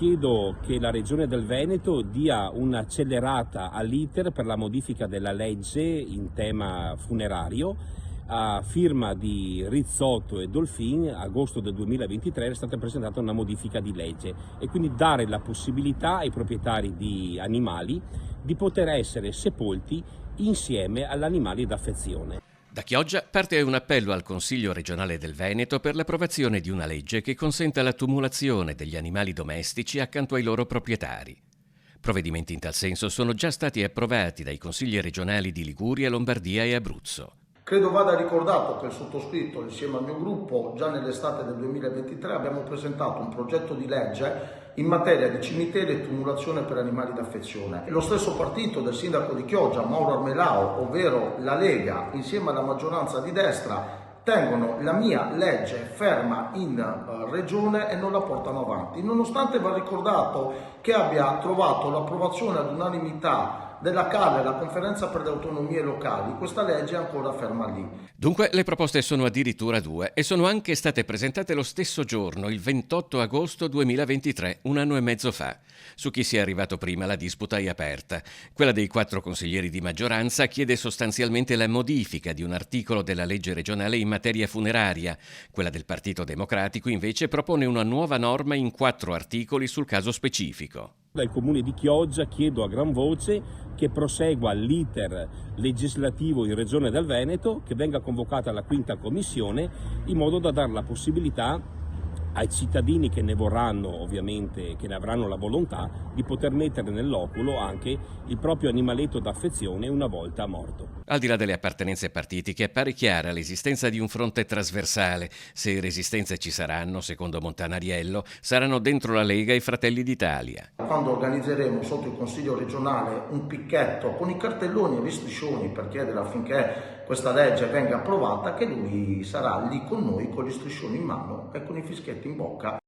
chiedo che la Regione del Veneto dia un'accelerata all'iter per la modifica della legge in tema funerario. A firma di Rizzotto e Dolfin, agosto del 2023 è stata presentata una modifica di legge e quindi dare la possibilità ai proprietari di animali di poter essere sepolti insieme agli animali d'affezione. Da Chioggia parte un appello al Consiglio regionale del Veneto per l'approvazione di una legge che consenta la tumulazione degli animali domestici accanto ai loro proprietari. Provvedimenti in tal senso sono già stati approvati dai consigli regionali di Liguria, Lombardia e Abruzzo. Credo vada ricordato che il sottoscritto, insieme al mio gruppo, già nell'estate del 2023 abbiamo presentato un progetto di legge in materia di cimiteri e tumulazione per animali d'affezione. Lo stesso partito del sindaco di Chioggia, Mauro Armelao, ovvero la Lega, insieme alla maggioranza di destra, tengono la mia legge ferma in regione e non la portano avanti, nonostante va ricordato che abbia trovato l'approvazione ad unanimità della CAL, la Conferenza per le Autonomie Locali. Questa legge è ancora ferma lì. Dunque le proposte sono addirittura due e sono anche state presentate lo stesso giorno, il 28 agosto 2023, un anno e mezzo fa. Su chi sia arrivato prima la disputa è aperta. Quella dei 4 consiglieri di maggioranza chiede sostanzialmente la modifica di un articolo della legge regionale in materia funeraria. Quella del Partito Democratico invece propone una nuova norma in 4 articoli sul caso specifico. Dal Comune di Chioggia chiedo a gran voce che prosegua l'iter legislativo in Regione del Veneto, che venga convocata la 5ª commissione in modo da dare la possibilità ai cittadini che ne vorranno, ovviamente, che ne avranno la volontà, di poter mettere nell'oculo anche il proprio animaletto d'affezione una volta morto. Al di là delle appartenenze partitiche, appare chiara l'esistenza di un fronte trasversale. Se resistenze ci saranno, secondo Montanariello, saranno dentro la Lega e i Fratelli d'Italia. Quando organizzeremo sotto il Consiglio regionale un picchetto con i cartelloni e gli striscioni per chiedere affinché questa legge venga approvata, che lui sarà lì con noi con gli striscioni in mano e con i fischietti in bocca.